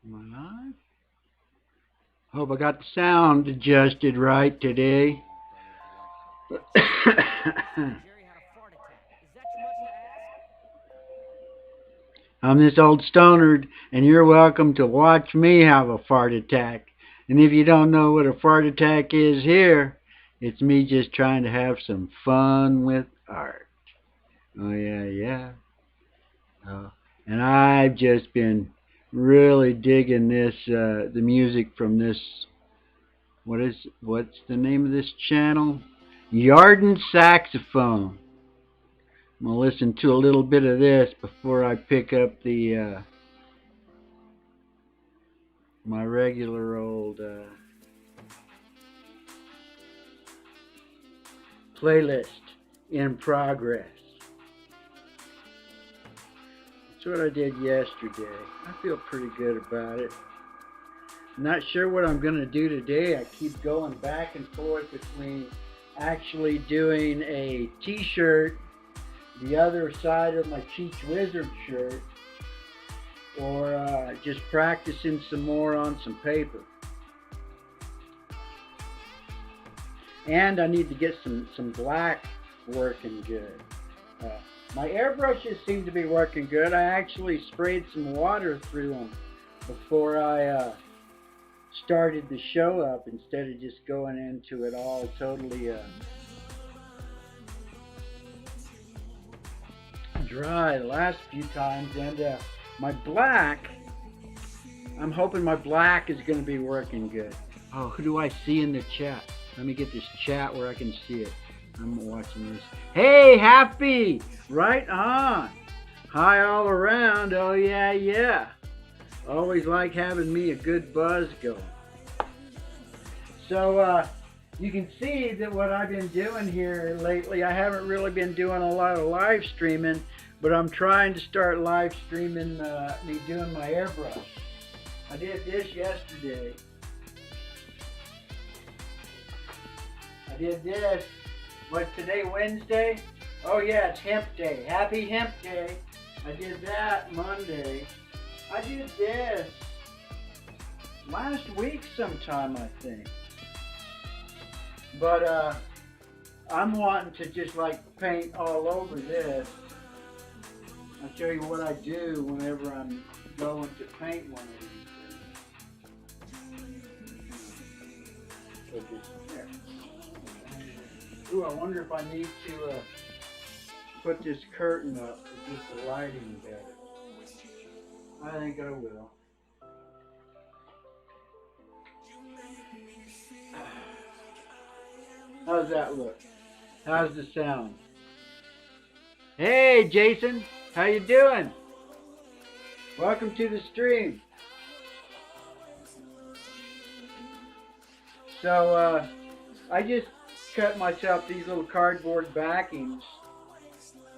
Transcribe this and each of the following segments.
Am I live? Hope I got the sound adjusted right today. I'm this old stoner, and you're welcome to watch me have a fart attack. And if you don't know what a fart attack is here, it's me just trying to have some fun with art. Oh, yeah, yeah. Oh. And I've just been really digging the music from this. What's the name of this channel? Yarden Saxophone. I'm gonna listen to a little bit of this before I pick up the my regular old playlist in progress. That's what I did yesterday. I feel pretty good about it. I'm not sure what I'm gonna do today. I keep going back and forth between actually doing a t-shirt, the other side of my Cheech Wizard shirt, or just practicing some more on some paper. And I need to get some black working good. My airbrushes seem to be working good. I actually sprayed some water through them before I started the show up instead of just going into it all totally dry the last few times. And my black, I'm hoping my black is going to be working good. Oh, who do I see in the chat? Let me get this chat where I can see it. I'm watching this. Hey, Happy! Right on. Hi all around. Oh, yeah, yeah. Always like having me a good buzz going. So, you can see that what I've been doing here lately, I haven't really been doing a lot of live streaming, but I'm trying to start live streaming me doing my airbrush. I did this yesterday. I did this. What's today, Wednesday? Oh yeah, it's Hemp Day. Happy Hemp Day. I did that Monday. I did this last week sometime, I think. But I'm wanting to just like paint all over this. I'll show you what I do whenever I'm going to paint one of these. So just there. Ooh, I wonder if I need to put this curtain up to get the lighting better. I think I will. How's that look? How's the sound? Hey, Jason, how you doing? Welcome to the stream. So, I just cut myself these little cardboard backings,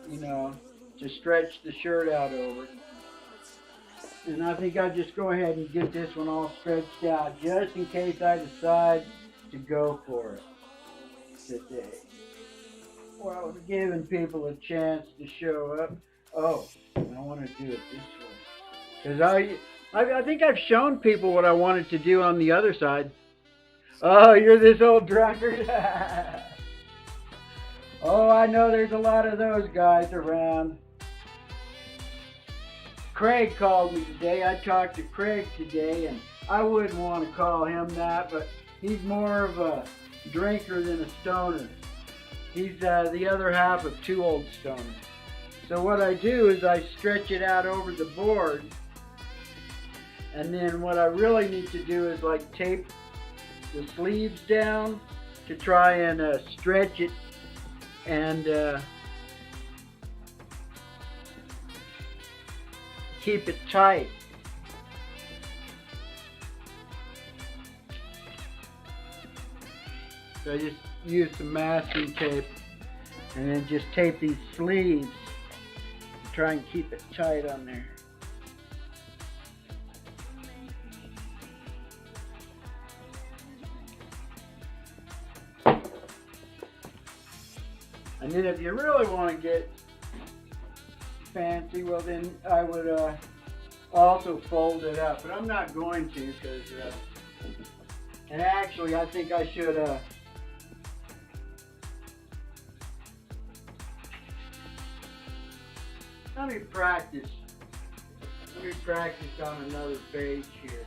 you know, to stretch the shirt out over. And I think I'll just go ahead and get this one all stretched out just in case I decide to go for it today. Well, giving people a chance to show up. Oh, I want to do it this way. Because I think I've shown people what I wanted to do on the other side. Oh, you're this old drunkard? Oh, I know there's a lot of those guys around. Craig called me today. I talked to Craig today, and I wouldn't want to call him that, but he's more of a drinker than a stoner. He's the other half of two old stoners. So what I do is I stretch it out over the board, and then what I really need to do is like tape the sleeves down to try and stretch it and keep it tight. So I just use some masking tape and then just tape these sleeves to try and keep it tight on there. And then if you really want to get fancy, well then I would also fold it up, but I'm not going to because, and actually I think I should, let me practice. Let me practice on another page here.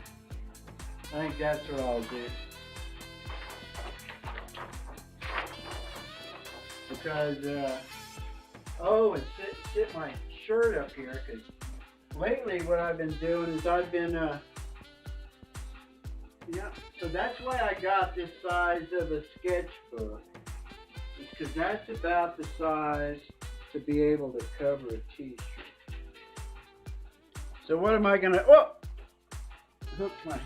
I think that's what I'll do. Because, oh, and sit my shirt up here, because lately what I've been doing is I've been, yeah, so that's why I got this size of a sketchbook. It's because that's about the size to be able to cover a t-shirt. So what am I gonna, oh, hook my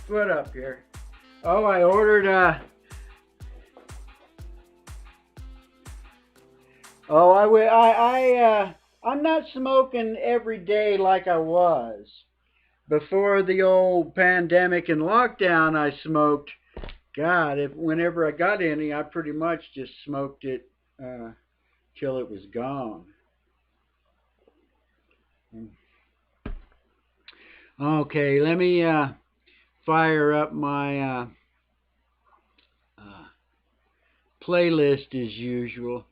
foot up here. Oh, I ordered, I'm not smoking every day like I was. Before the old pandemic and lockdown, I smoked, God, whenever I got any, I pretty much just smoked it till it was gone. Okay, let me fire up my playlist as usual.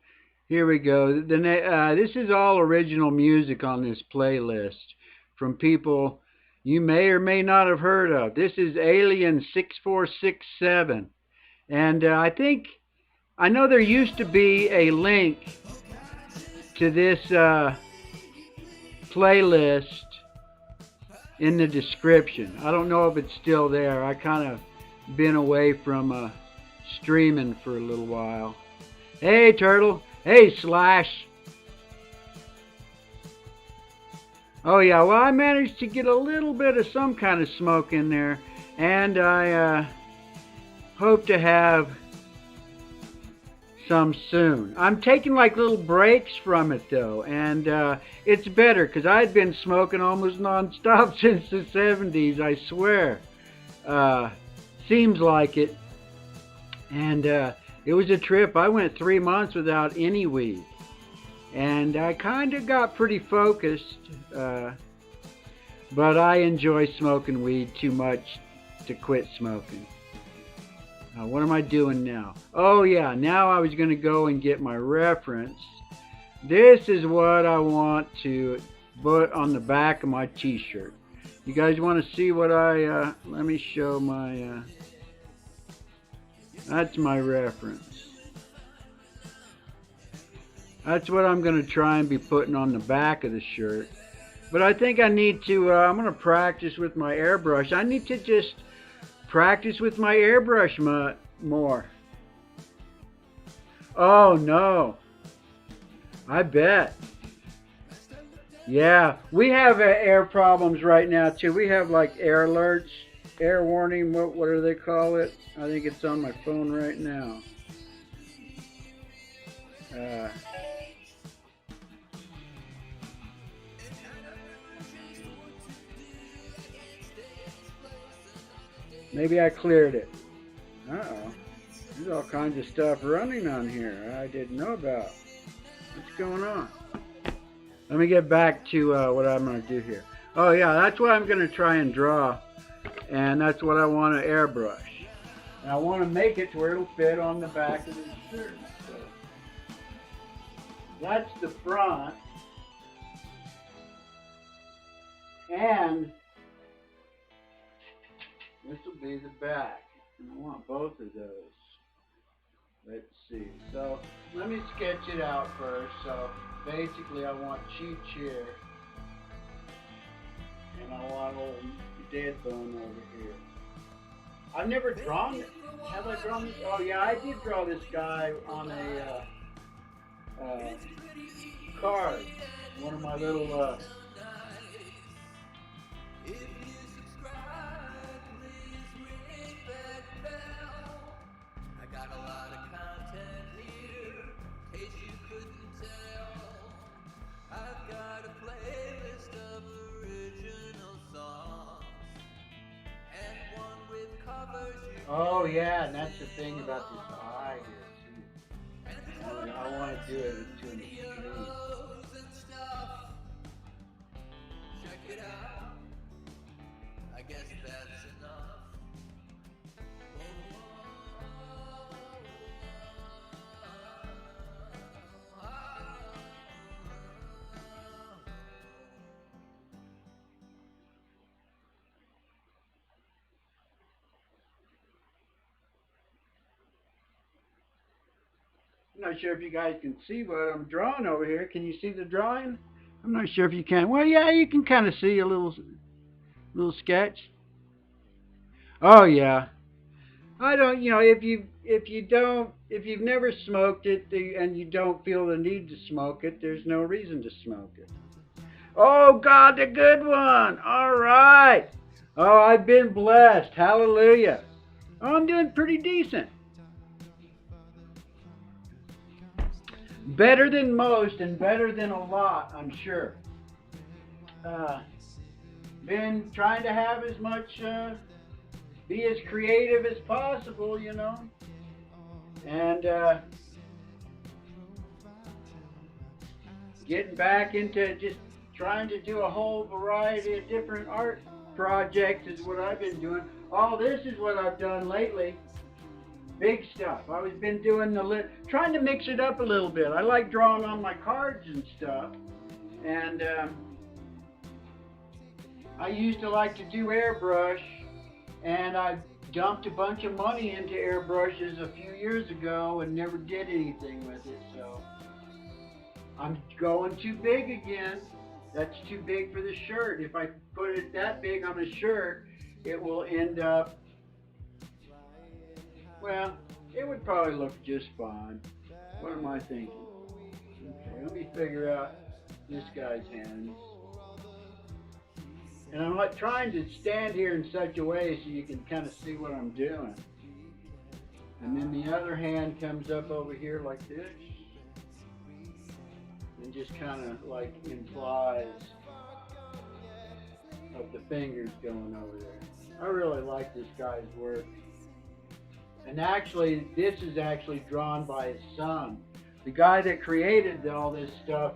Here we go. This is all original music on this playlist from people you may or may not have heard of. This is Alien 6467. And I know there used to be a link to this playlist in the description. I don't know if it's still there. I kind of been away from streaming for a little while. Hey, Turtle. Hey, Slash. Oh, yeah, well, I managed to get a little bit of some kind of smoke in there, and I hope to have some soon. I'm taking like little breaks from it, though, and it's better, because I'd been smoking almost non-stop since the 70s, I swear. Seems like it. And it was a trip. I went 3 months without any weed. And I kind of got pretty focused. But I enjoy smoking weed too much to quit smoking. What am I doing now? Oh yeah, now I was going to go and get my reference. This is what I want to put on the back of my t-shirt. You guys want to see what let me show my, that's my reference. That's what I'm going to try and be putting on the back of the shirt. But I think I need to, I'm going to practice with my airbrush. I need to just practice with my airbrush more. Oh no. I bet. Yeah, we have air problems right now too. We have like air alerts, air warning, what do they call it? I think it's on my phone right now. Maybe I cleared it. Uh-oh. There's all kinds of stuff running on here I didn't know about. What's going on? Let me get back to what I'm going to do here. Oh yeah, that's what I'm going to try and draw. And that's what I want to airbrush. And I want to make it to where it'll fit on the back of the shirt. So that's the front. And this will be the back. And I want both of those. Let's see. So let me sketch it out first. So basically I want Cheech here. And I want old dead bone over here. I've never drawn it. Have I drawn this? Oh yeah, I did draw this guy on a card. One of my little Oh yeah, and that's the thing about this eye here too. I want to do it to an extreme. I'm not sure if you guys can see what I'm drawing over here. Can you see the drawing? I'm not sure if you can. Well, yeah, you can kind of see a little sketch. Oh yeah. I don't, if you've never smoked it and you don't feel the need to smoke it, there's no reason to smoke it. Oh God, the good one. All right. Oh, I've been blessed. Hallelujah. Oh, I'm doing pretty decent. Better than most and better than a lot, I'm sure. Uh, been trying to have as much, be as creative as possible, and getting back into just trying to do a whole variety of different art projects is what I've been doing. All this is what I've done lately. Big stuff. I've been doing trying to mix it up a little bit. I like drawing on my cards and stuff, and I used to like to do airbrush, and I dumped a bunch of money into airbrushes a few years ago and never did anything with it, so I'm going too big again. That's too big for the shirt. If I put it that big on a shirt, it will end up, well, it would probably look just fine. What am I thinking? Okay, let me figure out this guy's hands. And I'm like trying to stand here in such a way so you can kind of see what I'm doing. And then the other hand comes up over here like this. And just kind of like implies of the fingers going over there. I really like this guy's work. And actually, this is actually drawn by his son. The guy that created all this stuff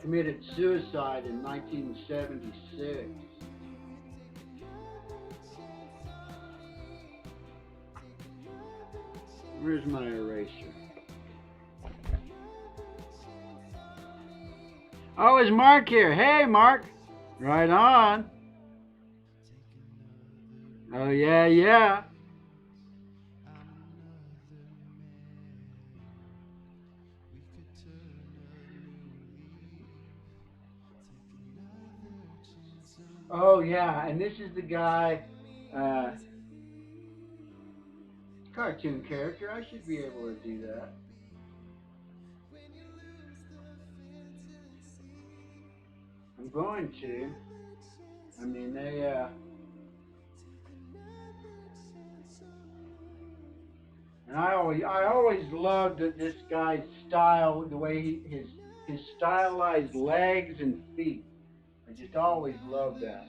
committed suicide in 1976. Where's my eraser? Oh, is Mark here? Hey, Mark. Right on. Oh, yeah, yeah. Oh, yeah, and this is the guy, uh, cartoon character. I should be able to do that. I'm going to. I mean, and I always loved this guy's style, the way his stylized legs and feet. I just always loved that.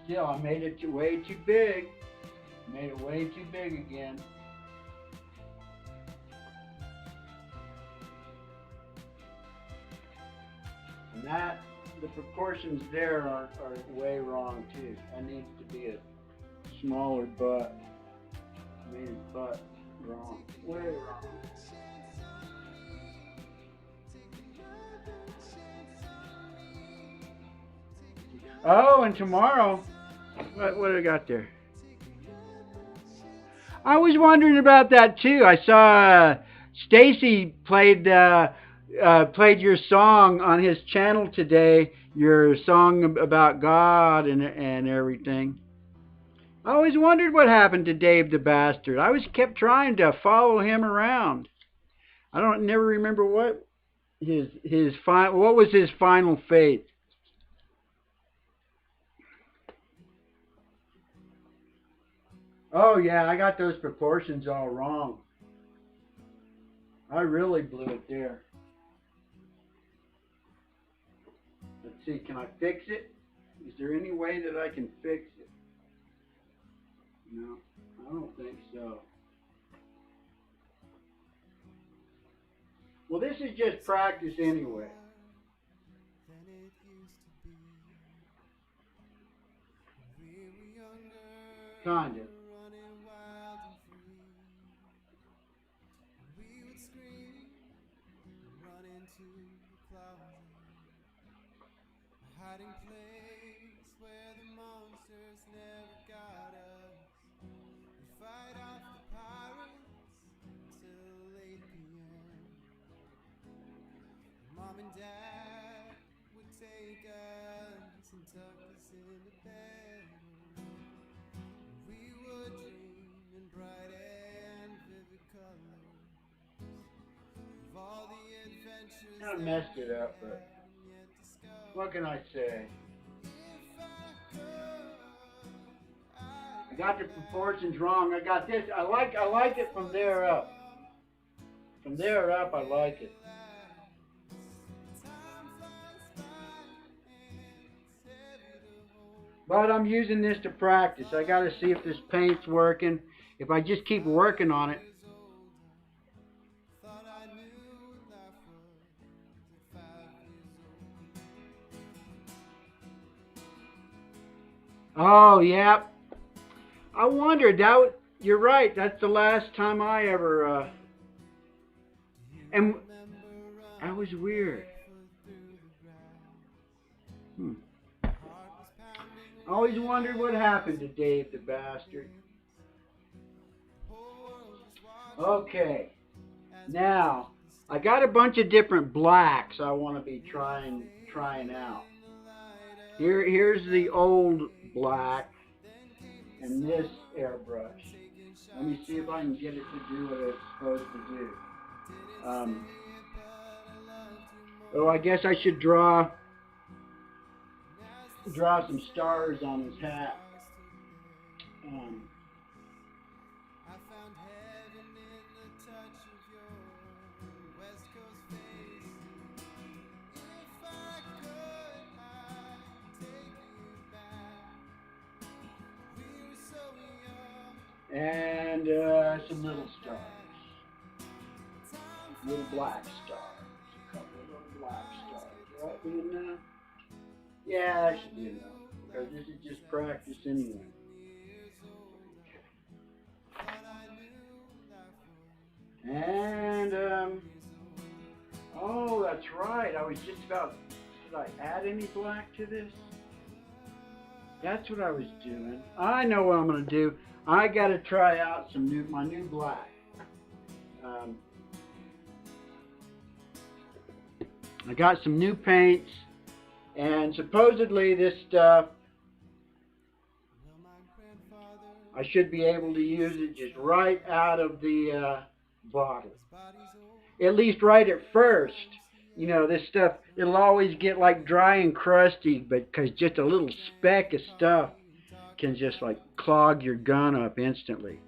Still, I made it way too big. Made it way too big again. And the proportions there are way wrong too. That needs to be a smaller butt. I made his butt wrong. Way wrong. Oh, and tomorrow, what do I got there? I was wondering about that too. I saw Stacy played your song on his channel today. Your song about God and everything. I always wondered what happened to Dave the Bastard. I was kept trying to follow him around. I don't never remember what what was his final fate. Oh yeah, I got those proportions all wrong. I really blew it there. Let's see, can I fix it? Is there any way that I can fix it? No, I don't think so. Well, this is just practice anyway. Kind of. I messed it up, but what can I say? I got the proportions wrong. I got this. I like it from there up. From there up, I like it. But I'm using this to practice. I got to see if this paint's working. If I just keep working on it. Oh, yeah. I wondered that. You're right. That's the last time I ever. And that was weird. I always wondered what happened to Dave the bastard. Okay. Now, I got a bunch of different blacks I want to be trying out. Here's the old black and this airbrush. Let me see if I can get it to do what it's supposed to do. Oh, I guess I should draw some stars on his hat. And some little stars. Little black stars. A couple of little black stars. Right, be enough? Yeah, that should be enough. Because this is just practice anyway. And, oh, that's right. I was just about, did I add any black to this? That's what I was doing. I know what I'm going to do. I got to try out my new black. I got some new paints, and supposedly this stuff, I should be able to use it just right out of the bottle. At least right at first. You know, this stuff, it'll always get like dry and crusty, but because just a little speck of stuff can just like clog your gun up instantly.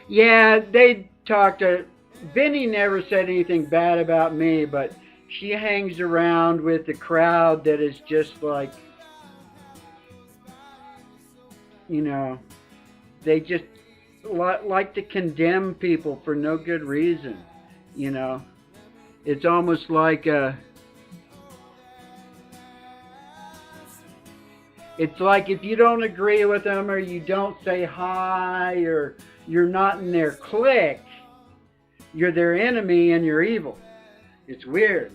Yeah, they talked to, Vinny never said anything bad about me, but she hangs around with the crowd that is just like, you know, they just like to condemn people for no good reason, you know. It's almost like it's like if you don't agree with them or you don't say hi or you're not in their clique, you're their enemy and you're evil. It's weird.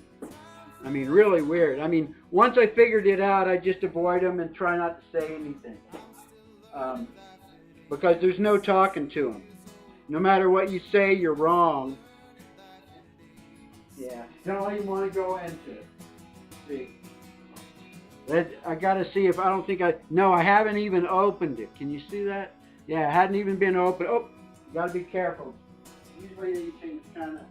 I mean, really weird. I mean, once I figured it out, I just avoid them and try not to say anything. Because there's no talking to them. No matter what you say, you're wrong. Yeah, don't even want to go into it. See, I got to see if I don't think no, I haven't even opened it. Can you see that? Yeah, it hadn't even been opened. Oh, you got to be careful. Usually these things kind of.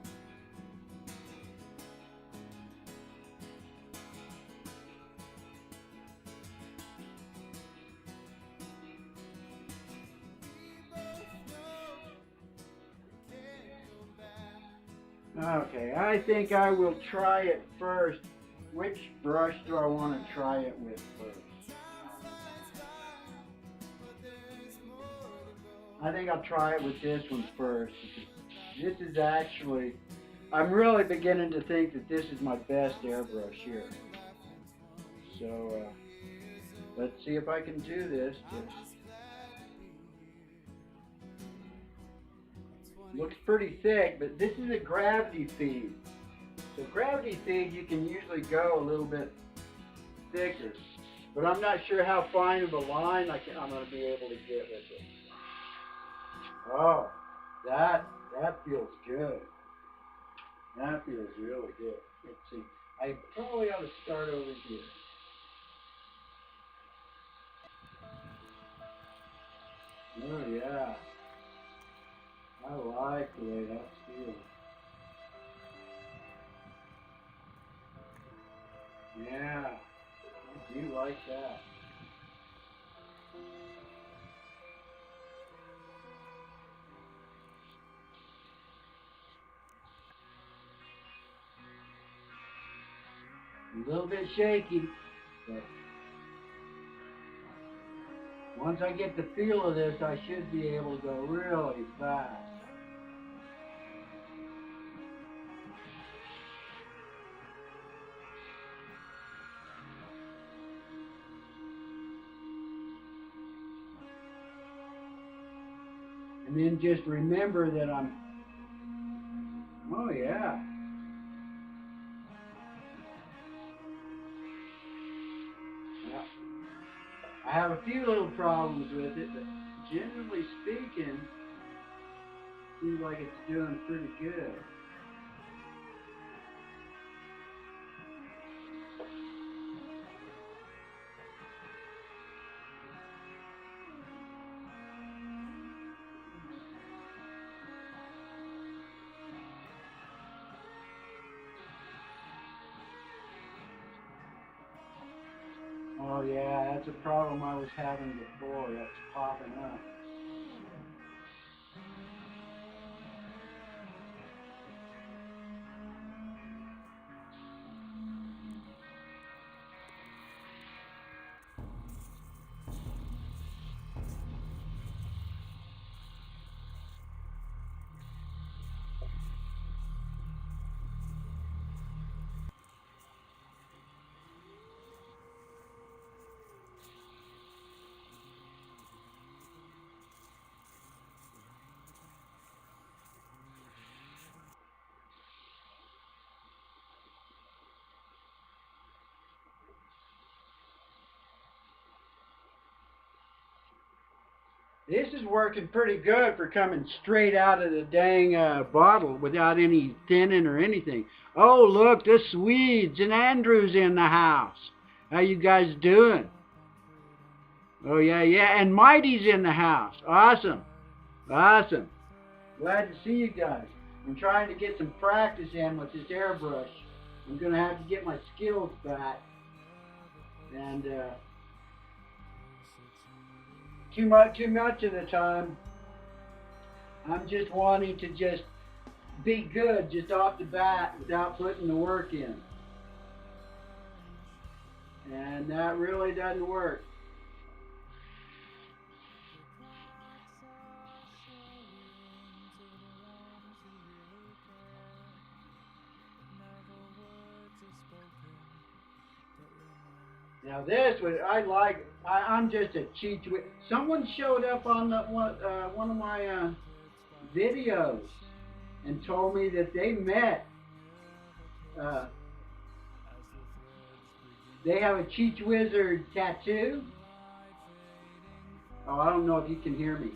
Okay, I think I will try it first. Which brush do I want to try it with first? I think I'll try it with this one first. This is actually, I'm really beginning to think that this is my best airbrush here. So let's see if I can do this. Looks pretty thick, but this is a gravity feed. So gravity feed, you can usually go a little bit thicker, but I'm not sure how fine of a line I'm going to be able to get with it. Oh, that feels good. That feels really good. Let's see. I probably ought to start over here. Oh yeah. I like the way that feels. Yeah, I do like that. A little bit shaky, but once I get the feel of this, I should be able to go really fast. And then just remember that oh yeah. Yeah. I have a few little problems with it, but generally speaking, seems like it's doing pretty good. Oh yeah, that's a problem I was having before. That's popping up. This is working pretty good for coming straight out of the dang bottle without any thinning or anything. Oh, look, the Swedes and Andrew's in the house. How you guys doing? Oh, yeah, yeah, and Mighty's in the house. Awesome, awesome. Glad to see you guys. I'm trying to get some practice in with this airbrush. I'm going to have to get my skills back. And too much of the time, I'm just wanting to just be good just off the bat without putting the work in. And that really doesn't work. Now this was, I'm just a Cheech. Someone showed up on one of my videos and told me that they met. They have a Cheech Wizard tattoo. Oh, I don't know if you can hear me.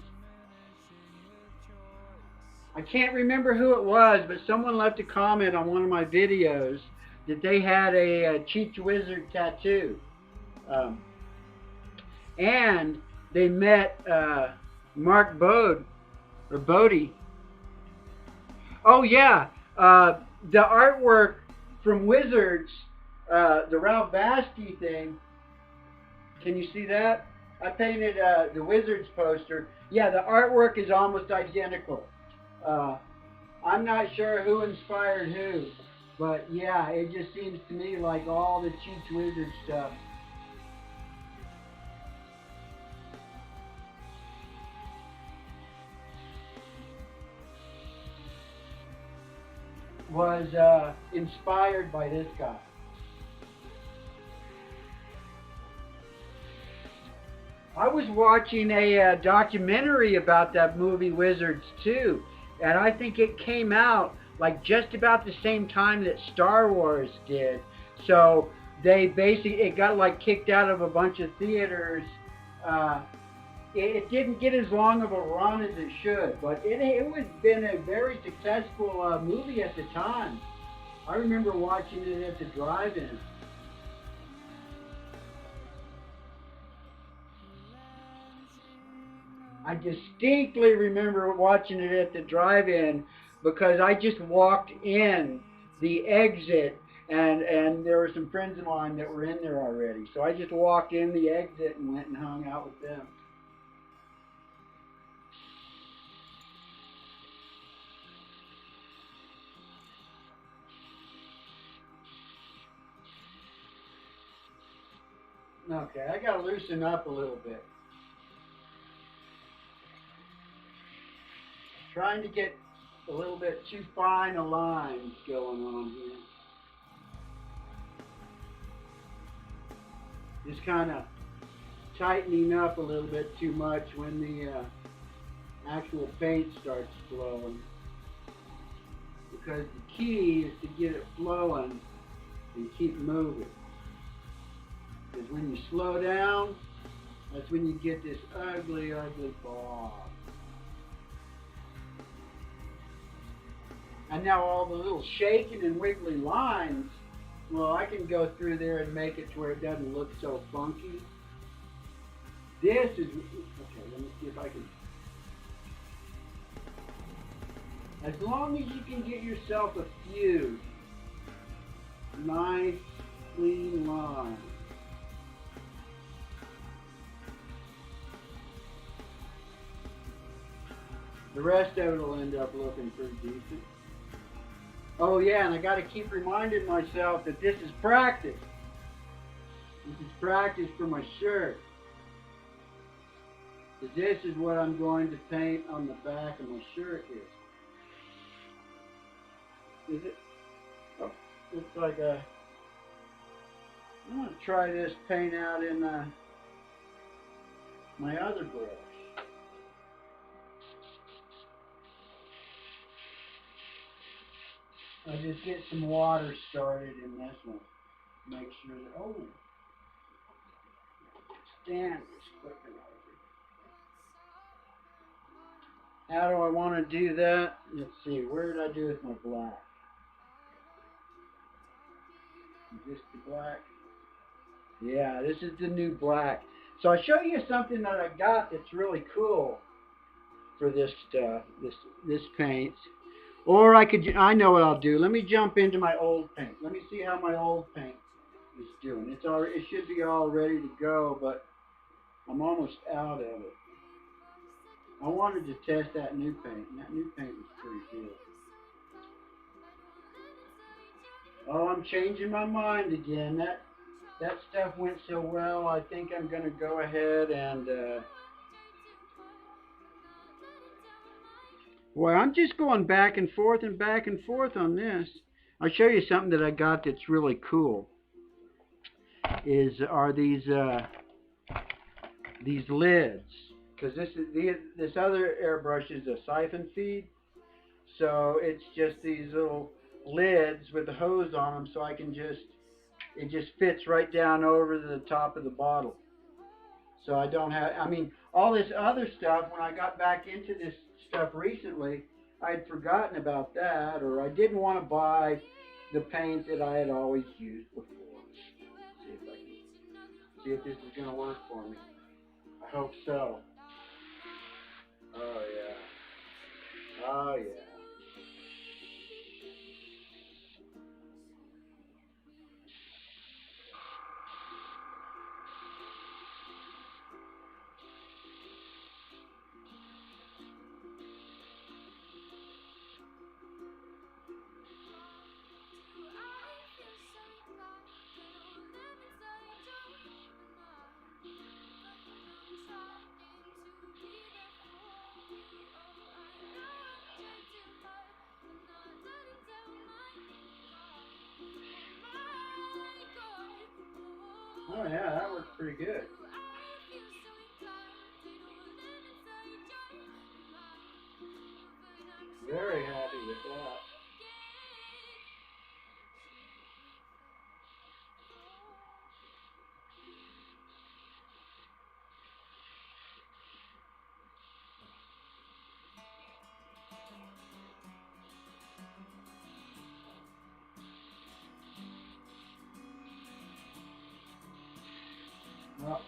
I can't remember who it was, but someone left a comment on one of my videos that they had a Cheech Wizard tattoo. And they met Mark Bode, or Bodie. Oh yeah, the artwork from Wizards, the Ralph Basti thing. Can you see that? I painted the Wizards poster. Yeah, the artwork is almost identical. I'm not sure who inspired who, but yeah, it just seems to me like all the Cheech Wizard stuff was inspired by this guy. I was watching a documentary about that movie Wizards too, and I think it came out like just about the same time that Star Wars did. So they basically it got like kicked out of a bunch of theaters. Uh, it didn't get as long of a run as it should, but it was been a very successful movie at the time. I remember watching it at the drive-in. I distinctly remember watching it at the drive-in because I just walked in the exit and there were some friends of mine that were in there already. So I just walked in the exit and went and hung out with them. Okay, I got to loosen up a little bit. Trying to get a little bit too fine a lines going on here. Just kind of tightening up a little bit too much when the actual paint starts flowing. Because the key is to get it flowing and keep moving. Because when you slow down, that's when you get this ugly, ugly ball. And now all the little shaking and wiggly lines, well, I can go through there and make it to where it doesn't look so funky. This is, okay, let me see if I can. As long as you can get yourself a few nice, clean lines. The rest of it will end up looking pretty decent. Oh yeah, and I got to keep reminding myself that this is practice. This is practice for my shirt. Because this is what I'm going to paint on the back of my shirt here. Is it? Oh, looks like a... I'm going to try this paint out in my other brush. I'll just get some water started in this one. Make sure that, oh, stand is flipping over. How do I want to do that? Let's see, where did I do with my black? Just the black? Yeah, this is the new black. So I'll show you something that I got that's really cool for this stuff, this paint. Or I know what I'll do. Let me jump into my old paint. Let me see how my old paint is doing. It should be all ready to go, but I'm almost out of it. I wanted to test that new paint, and that new paint was pretty good. Oh, I'm changing my mind again. That stuff went so well. I think I'm going to go ahead and well, I'm just going back and forth on this. I'll show you something that I got that's really cool. Are these lids? Because this other airbrush is a siphon feed, so it's just these little lids with the hose on them, so it just fits right down over the top of the bottle. So I don't have, I mean, all this other stuff, when I got back into this stuff recently, I'd forgotten about that, or I didn't want to buy the paint that I had always used before. See if this is going to work for me. I hope so. Oh yeah. Oh yeah. Oh yeah, that works pretty good. Very happy with that. Well,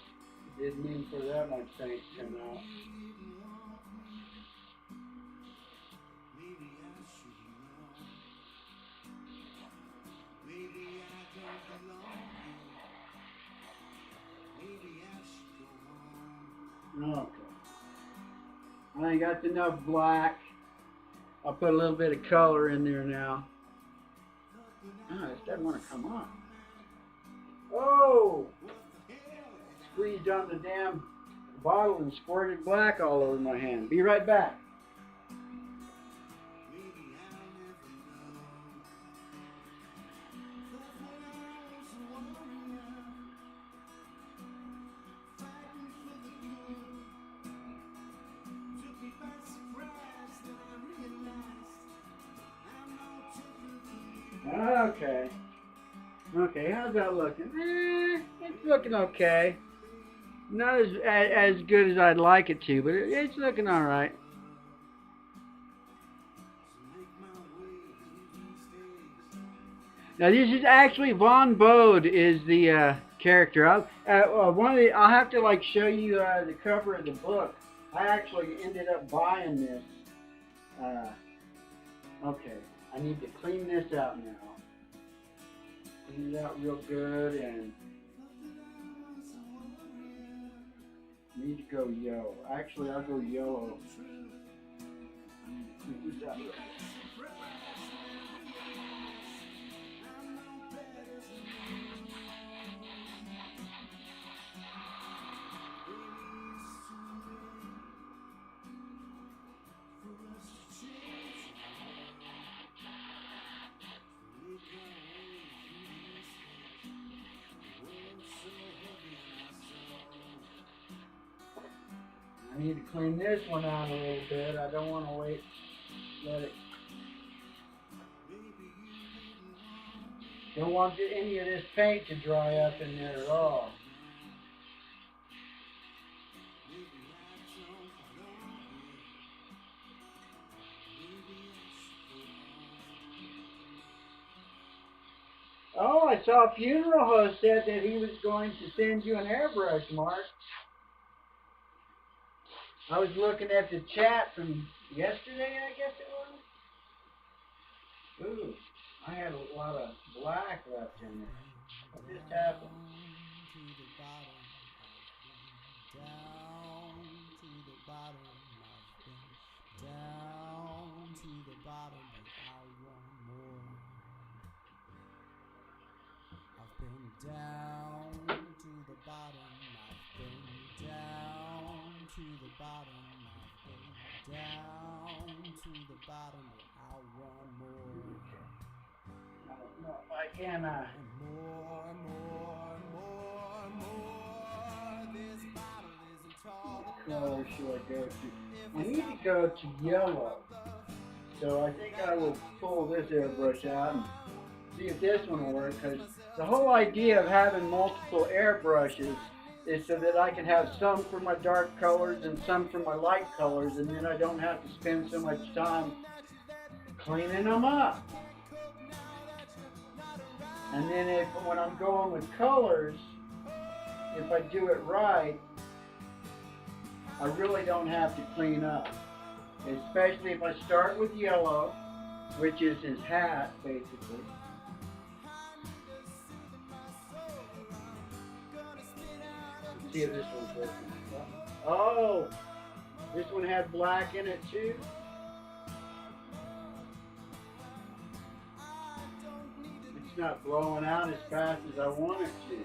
didn't mean for that much paint to come out. Okay. I got enough black. I'll put a little bit of color in there now. Oh, this doesn't want to come on. Oh! Squeezed on the damn bottle and squirted black all over my hand. Be right back. Okay. Okay, how's that looking? It's looking okay. Not as good as I'd like it to, but it's looking all right. Now this is actually Von Bode is the character. I'll have to like show you the cover of the book. I actually ended up buying this. Okay, I need to clean this out now. Clean it out real good and need to go yellow. Actually, I'll go yellow. Clean this out real good. I need to clean this one out a little bit. I don't want to let it. Don't want any of this paint to dry up in there at all. Oh, I saw a funeral host said that he was going to send you an airbrush, Mark. I was looking at the chat from yesterday, I guess it was. Ooh, I had a lot of black left in there. What just happened? Down to the bottom, down to the bottom, but I want more. I've been down to the bottom, I've been down to the bottom, I've been down to the bottom, but I want more. I don't know if I can. More. This bottle isn't tall. What color should I go to? I need to go to yellow. So I think I will pull this airbrush out and see if this one will work, because the whole idea of having multiple airbrushes is so that I can have some for my dark colors and some for my light colors, and then I don't have to spend so much time cleaning them up. And then when I'm going with colors, if I do it right, I really don't have to clean up. Especially if I start with yellow, which is his hat, basically. Let's see if this one's working. Oh, this one had black in it too. It's not blowing out as fast as I want it to.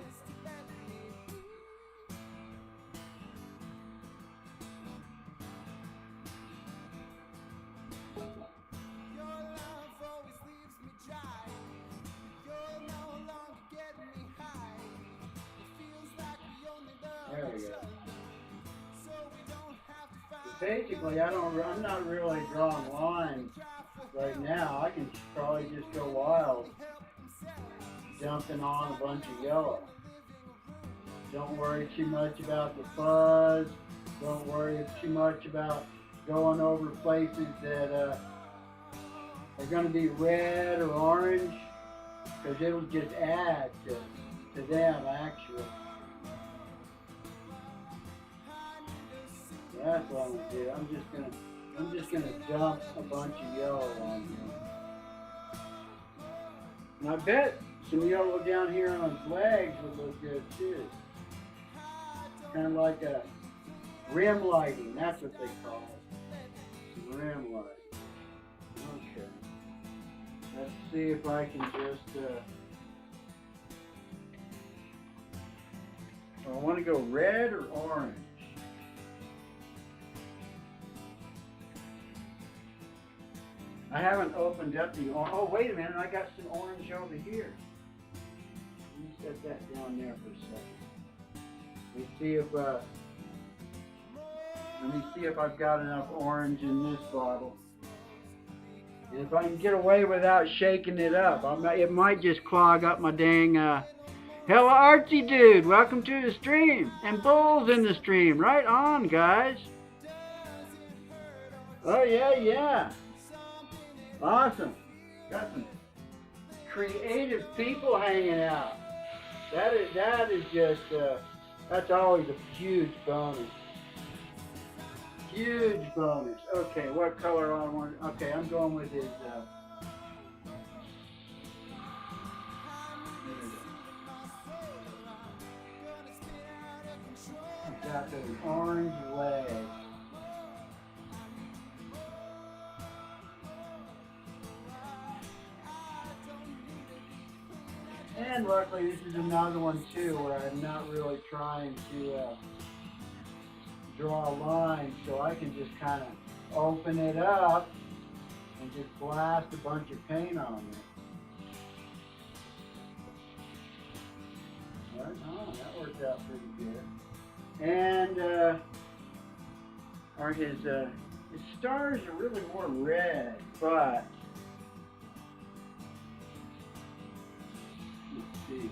There we go. Basically, I'm not really drawing lines right now. I can probably just go wild, dumping on a bunch of yellow. Don't worry too much about the fuzz. Don't worry too much about going over places that are going to be red or orange, because it'll just add to them actually. So that's what I'm gonna do. I'm just gonna dump a bunch of yellow on him. And I bet some yellow down here on his legs would look good too. Kind of like a rim lighting, that's what they call it. Rim lighting. Okay. Let's see if I can just, I want to go red or orange. I haven't opened up the orange. Oh, wait a minute, I got some orange over here. Let me set that down there for a second. Let me see if I've got enough orange in this bottle. And if I can get away without shaking it up, it might just clog up my dang, Hello Archie dude, welcome to the stream. And Bull's in the stream, right on guys. Oh yeah. Awesome. Got some creative people hanging out. That is just, that's always a huge bonus. Huge bonus. Okay, what color I want? Okay, I'm going with his, I've got those orange legs. And luckily this is another one too where I'm not really trying to draw a line, so I can just kind of open it up and just blast a bunch of paint on it. Right on, that worked out pretty good. And his stars are really more red, but let's see.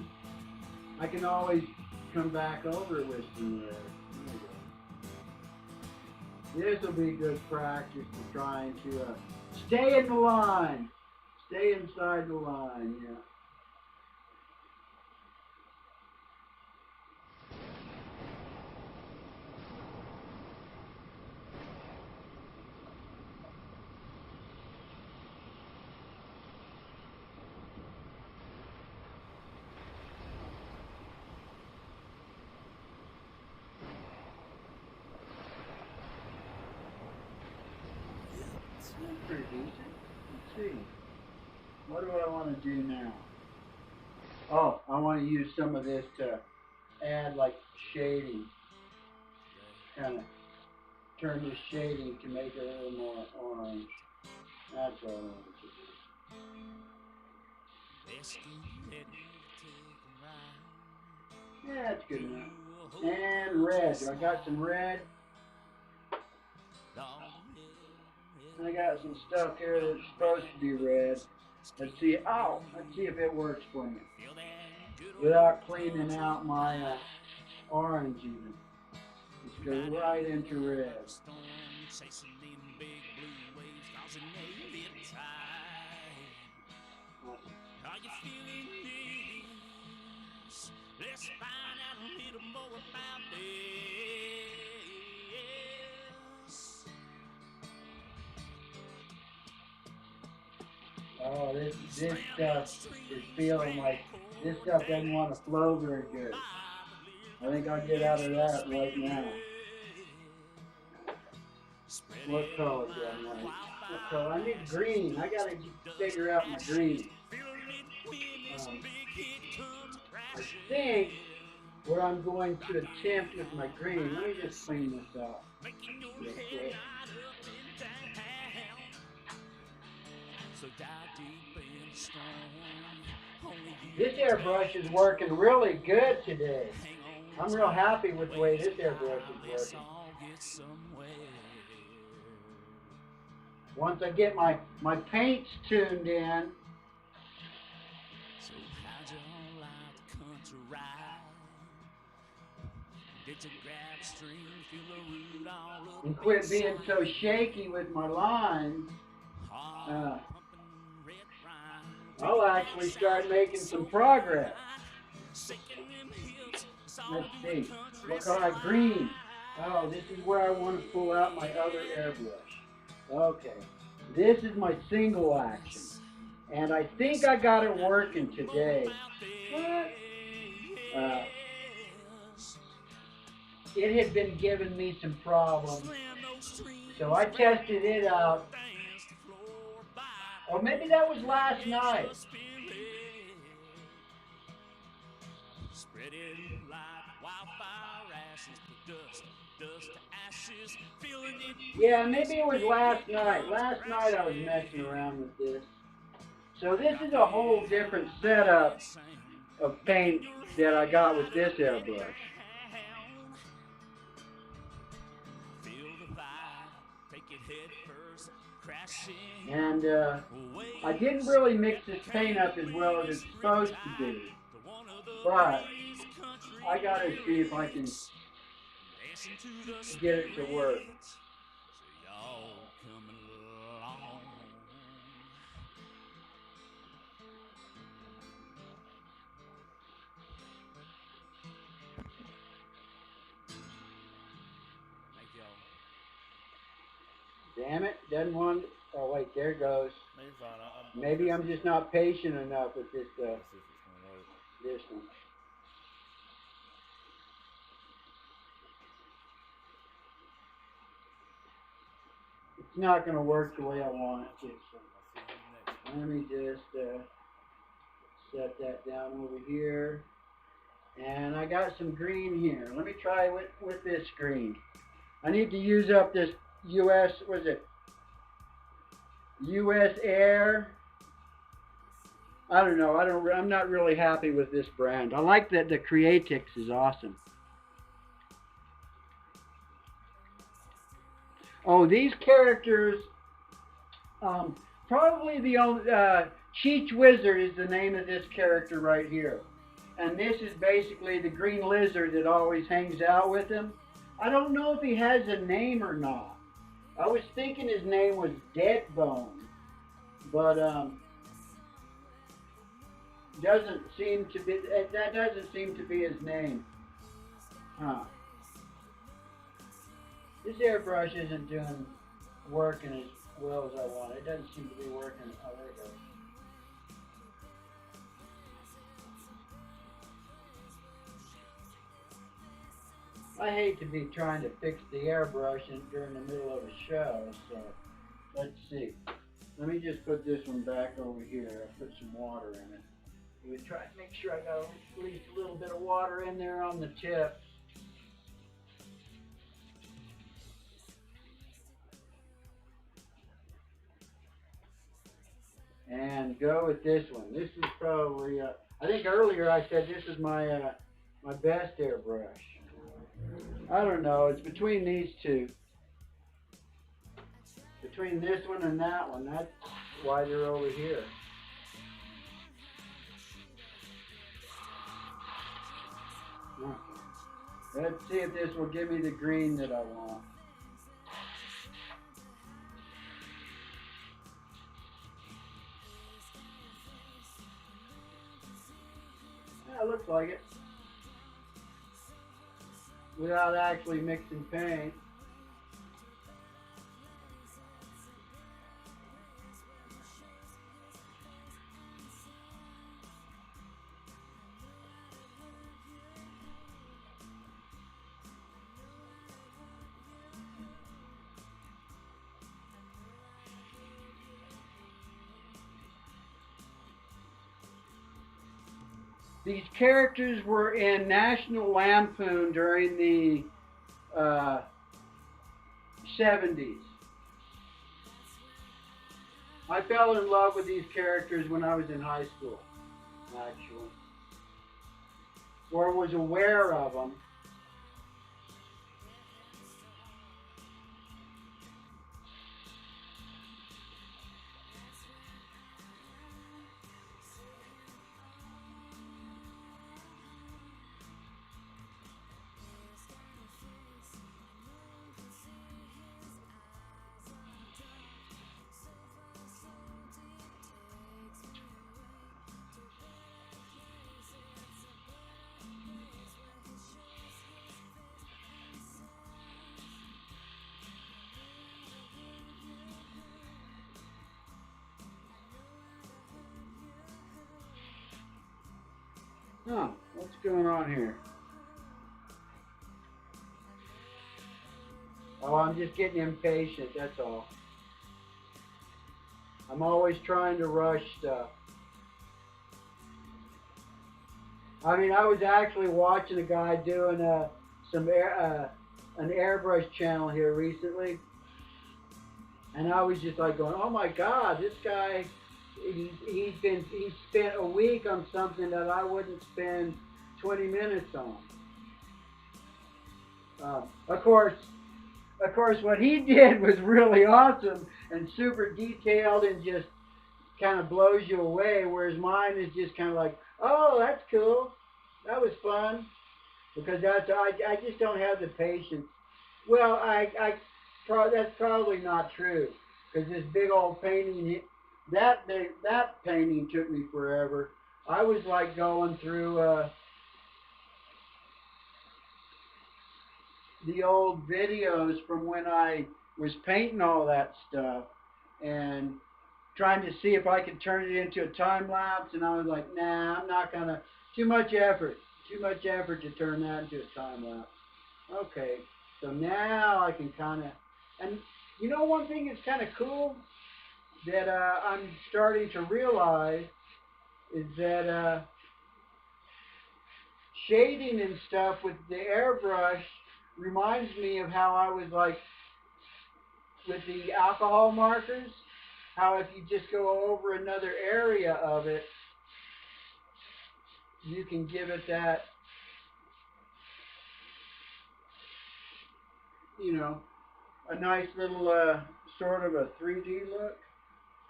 I can always come back over it with some red. This will be good practice for trying to stay in the line. Stay inside the line, yeah. Pretty decent. Let's see. What do I want to do now? Oh, I want to use some of this to add like shading. Kind of turn the shading to make it a little more orange. That's what I want to do. Yeah, that's good enough. And red. I got some red. I got some stuff here that's supposed to be red. Let's see. Oh, let's see if it works for me without cleaning out my orange even. Let's go right into red. Let's find out a little more about this. Oh, this stuff is feeling like this stuff doesn't want to flow very good. I think I'll get out of that right now. What color do I want? What color? I need green. I gotta figure out my green. I think what I'm going to attempt with my green, let me just clean this up real quick. This airbrush is working really good today. I'm real happy with the way this airbrush is working. Once I get my paints tuned in, So how'd you all like the country ride? Did you grab a string, feel the root all up and quit inside? being so shaky with my lines, I'll actually start making some progress. Let's see. Look how green. Oh, this is where I want to pull out my other airbrush. Okay. This is my single action. And I think I got it working today. But, it had been giving me some problems. So I tested it out. Or maybe that was last night. Yeah, maybe it was last night. Last night I was messing around with this. So this is a whole different setup of paint that I got with this airbrush. And I didn't really mix this paint up as well as it's supposed to be. But I gotta see if I can get it to work. Damn it, doesn't want. Oh wait, there it goes. Maybe I'm just not patient enough with this this one. It's not going to work the way I want it to. So let me just set that down over here. And I got some green here. Let me try with this green. I need to use up this US, what is it? US Air. I don't know. I'm not really happy with this brand. I like that the Creatix is awesome. Oh, these characters, probably the only, Cheech Wizard is the name of this character right here. And this is basically the green lizard that always hangs out with him. I don't know if he has a name or not. I was thinking his name was Deadbone, but doesn't seem to be, that doesn't seem to be his name. Huh. This airbrush isn't working as well as I want. It doesn't seem to be working. Oh, there it goes. I hate to be trying to fix the airbrush during the middle of a show, so let's see. Let me just put this one back over here. I'll put some water in it. We try to make sure I got at least a little bit of water in there on the tip. And go with this one. This is probably, I think earlier I said this is my my best airbrush. I don't know, it's between these two. Between this one and that one, that's why they're over here. Let's see if this will give me the green that I want. Yeah, it looks like it. Without actually mixing paint. These characters were in National Lampoon during the 70s. I fell in love with these characters when I was in high school, actually. or was aware of them. Huh, what's going on here? Oh, I'm just getting impatient, that's all. I'm always trying to rush stuff. I mean, I was actually watching a guy doing an airbrush channel here recently, and I was just like going, "Oh my God, this guy, he spent a week on something that I wouldn't spend 20 minutes on." Of course, what he did was really awesome and super detailed and just kind of blows you away, whereas mine is just kind of like, "Oh, that's cool. That was fun." Because I just don't have the patience. Well, that's probably not true. Because this big old painting, that painting took me forever. I was like going through the old videos from when I was painting all that stuff and trying to see if I could turn it into a time lapse, and I was like, nah, I'm not gonna. Too much effort to turn that into a time lapse. Okay, so now I can kind of, and you know, one thing that's kind of cool that I'm starting to realize is that shading and stuff with the airbrush reminds me of how I was like with the alcohol markers, how if you just go over another area of it, you can give it that, you know, a nice little sort of a 3D look.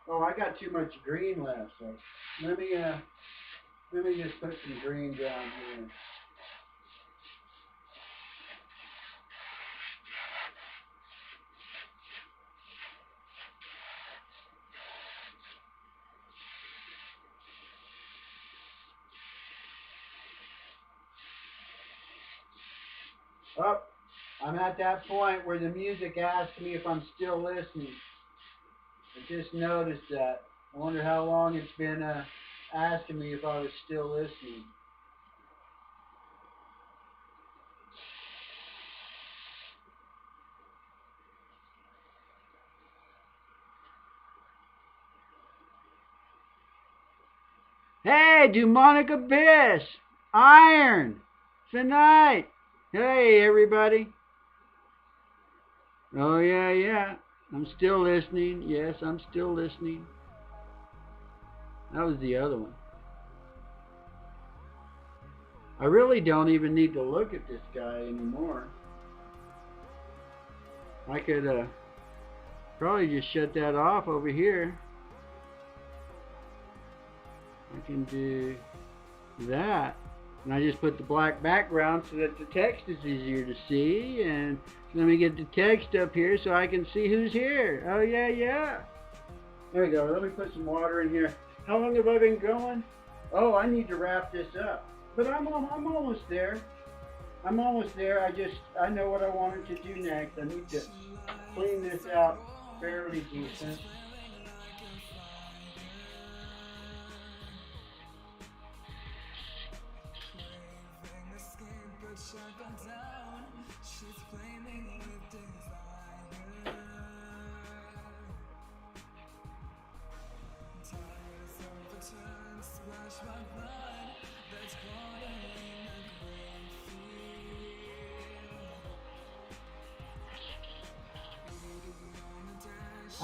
Oh, I got too much green left, so let me just put some green down here. Oh, I'm at that point where the music asks me if I'm still listening. I just noticed that. I wonder how long it's been asking me if I was still listening. Hey, Demonic Abyss! Iron! Tonight! Hey, everybody! Oh, yeah, yeah. I'm still listening. Yes, I'm still listening. That was the other one. I really don't even need to look at this guy anymore. I could probably just shut that off over here. I can do that. And I just put the black background so that the text is easier to see. And let me get the text up here so I can see who's here. Oh, yeah, yeah. There we go. Let me put some water in here. How long have I been going? Oh, I need to wrap this up. But I'm almost there. I'm almost there. I know what I wanted to do next. I need to clean this out fairly decent.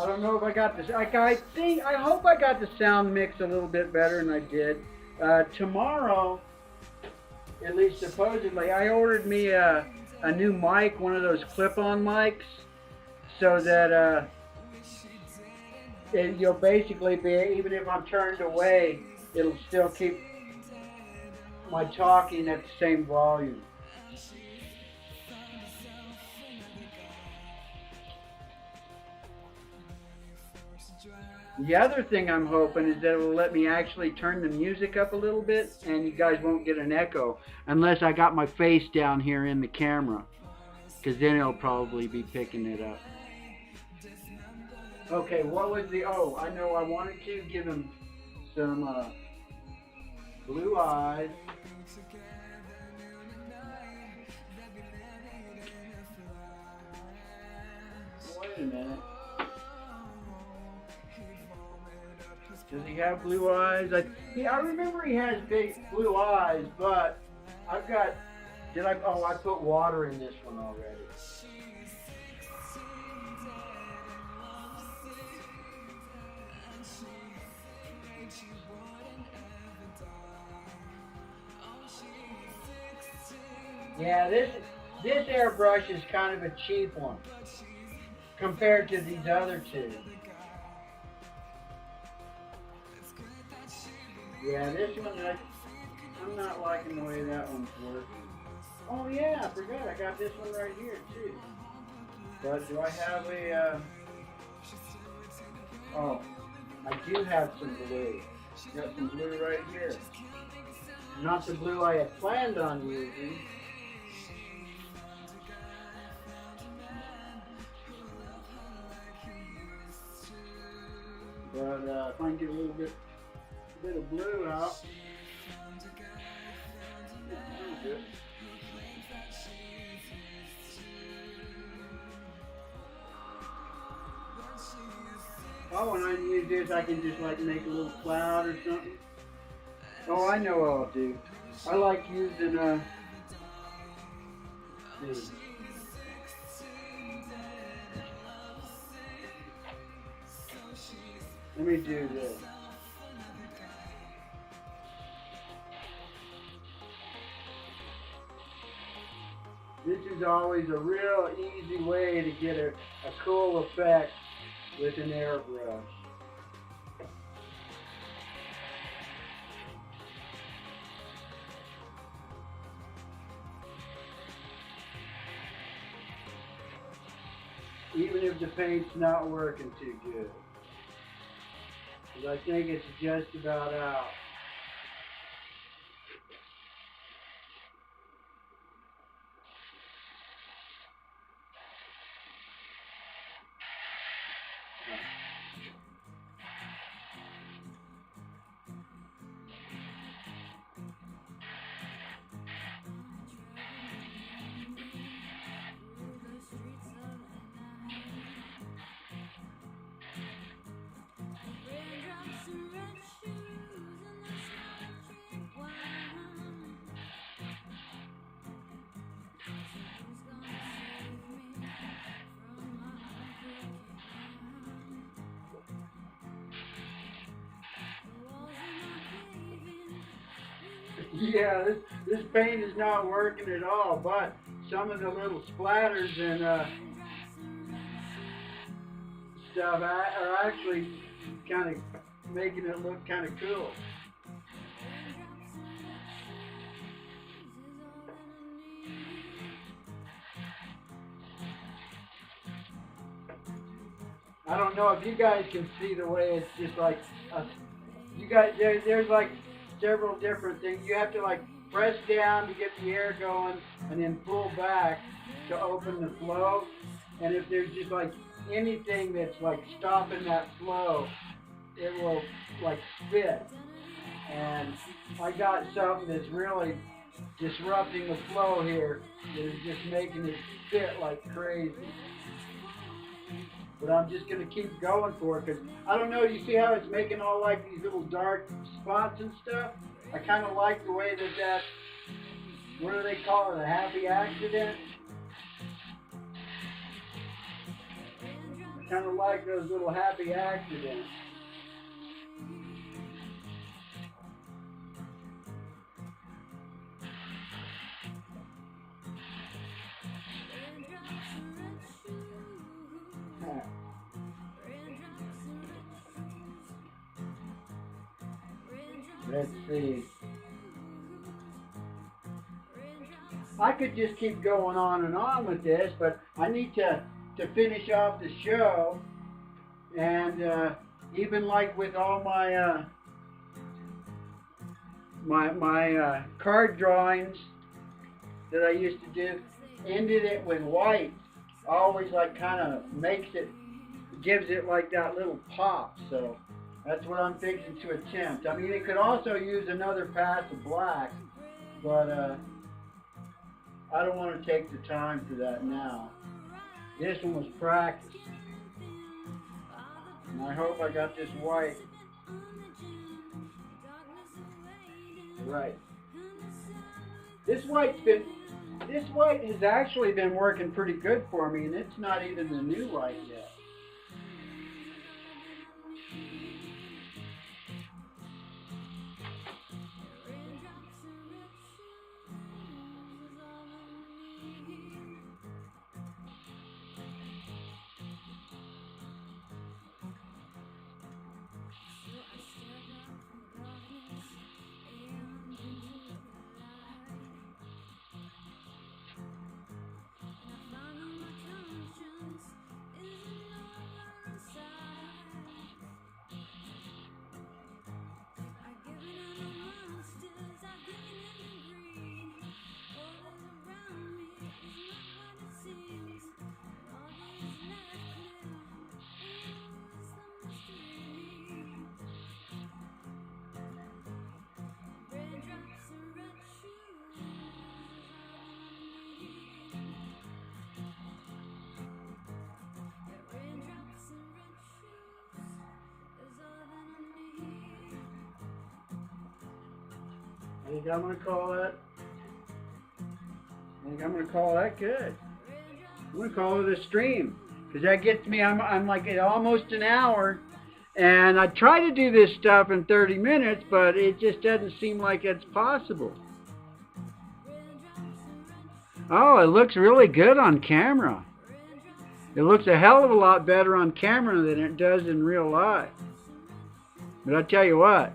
I don't know if I got this. I hope I got the sound mix a little bit better than I did. Tomorrow, At least supposedly. I ordered me a new mic, one of those clip-on mics, so that you'll basically be, even if I'm turned away, it'll still keep my talking at the same volume. The other thing I'm hoping is that it will let me actually turn the music up a little bit and you guys won't get an echo unless I got my face down here in the camera, because then it'll probably be picking it up. Okay, what was the, oh, I know I wanted to give him some blue eyes. Wait a minute. Does he have blue eyes? I remember he has big blue eyes, but I've got, I put water in this one already. Yeah, this airbrush is kind of a cheap one compared to these other two. Yeah, this one, I'm not liking the way that one's working. Oh yeah, I forgot, I got this one right here too. But do I have a, oh, I do have some blue. Got some blue right here. Not the blue I had planned on using. But if I can get a little bit of blue out. Good. Oh, and I can use this, I can just like make a little cloud or something. Oh, I know what I'll do. I like using let me do this. This is always a real easy way to get a cool effect with an airbrush. Even if the paint's not working too good. Because I think it's just about out. Yeah, this paint is not working at all, but some of the little splatters and stuff are actually kind of making it look kind of cool. I don't know if you guys can see the way it's just like, you guys, there's like several different things. You have to like press down to get the air going and then pull back to open the flow. And if there's just like anything that's like stopping that flow, it will like spit. And I got something that's really disrupting the flow here that is just making it spit like crazy. But I'm just going to keep going for it because I don't know, you see how it's making all like these little dark spots and stuff? I kind of like the way that, what do they call it, a happy accident? I kind of like those little happy accidents. Let's see. I could just keep going on and on with this, but I need to finish off the show. And even like with all my card drawings that I used to do, ended it with white. Always like kind of makes it, gives it like that little pop. So that's what I'm fixing to attempt. I mean, it could also use another pass of black, but I don't want to take the time for that now. This one was practice. And I hope I got this white right. This white has actually been working pretty good for me, and it's not even the new white yet. I think I'm gonna call that good. I'm gonna call it a stream because that gets me. I'm like at almost an hour, and I try to do this stuff in 30 minutes, but it just doesn't seem like it's possible. Oh, it looks really good on camera. It looks a hell of a lot better on camera than it does in real life. But I tell you what.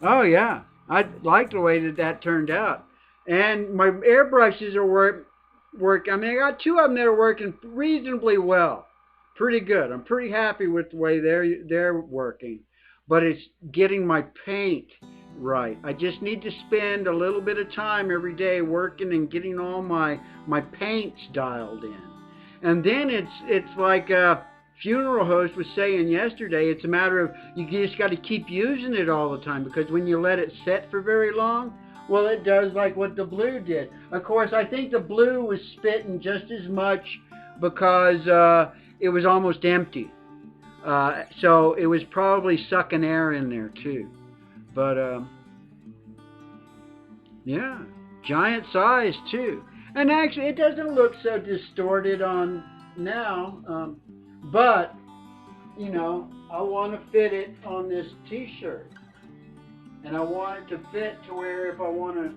Oh yeah, I like the way that turned out. And my airbrushes are work. I mean, I got two of them that are working reasonably well, pretty good. I'm pretty happy with the way they're working. But it's getting my paint right. I just need to spend a little bit of time every day working and getting all my paints dialed in. And then it's like funeral host was saying yesterday, it's a matter of you just got to keep using it all the time, because when you let it set for very long, well, it does like what the blue did. Of course, I think the blue was spitting just as much because it was almost empty. So it was probably sucking air in there too. But yeah, giant size too. And actually, it doesn't look so distorted on now. But, you know, I want to fit it on this t-shirt. And I want it to fit to where if I want to,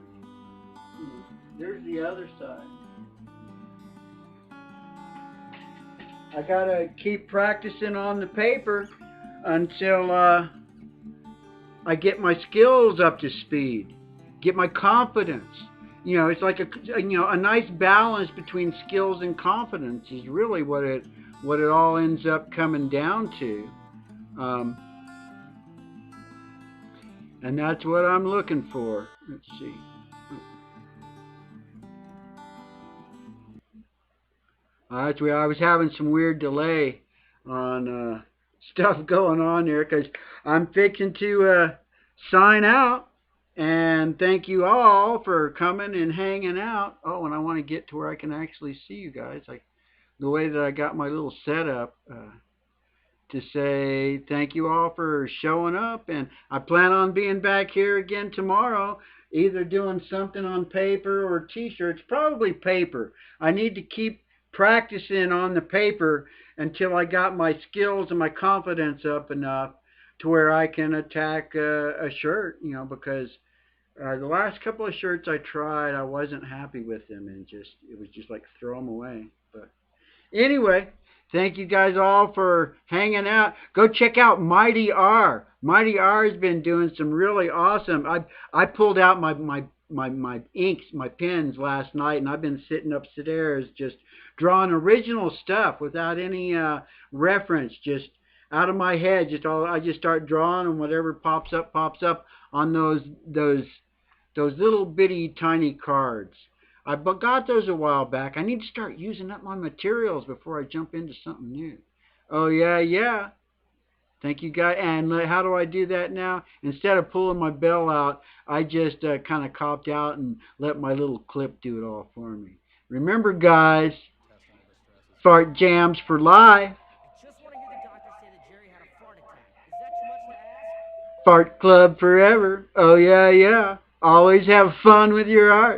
there's the other side. I got to keep practicing on the paper until I get my skills up to speed, get my confidence. You know, it's like a nice balance between skills and confidence is really what it all ends up coming down to. And that's what I'm looking for. Let's see. That's where I was having some weird delay on stuff going on there because I'm fixing to sign out. And thank you all for coming and hanging out. Oh, and I want to get to where I can actually see you guys. Like the way that I got my little setup to say thank you all for showing up. And I plan on being back here again tomorrow, either doing something on paper or t-shirts, probably paper. I need to keep practicing on the paper until I got my skills and my confidence up enough to where I can attack a shirt, you know, because the last couple of shirts I tried, I wasn't happy with them, and it was just like throw them away. But anyway, Thank you guys all for hanging out. Go check out Mighty R. Mighty R has been doing some really awesome. I pulled out my inks, my pens last night, and I've been sitting upstairs just drawing original stuff without any reference, just out of my head. Just all I just start drawing, and whatever pops up on those little bitty tiny cards. I got those a while back. I need to start using up my materials before I jump into something new. Oh yeah, yeah. Thank you guys. And how do I do that now? Instead of pulling my bell out, I just kind of copped out and let my little clip do it all for me. Remember, guys, fart jams for life. I just want to hear the doctor say that Jerry had a fart attack. Is that too much to ask? Fart club forever. Oh yeah, yeah. Always have fun with your art.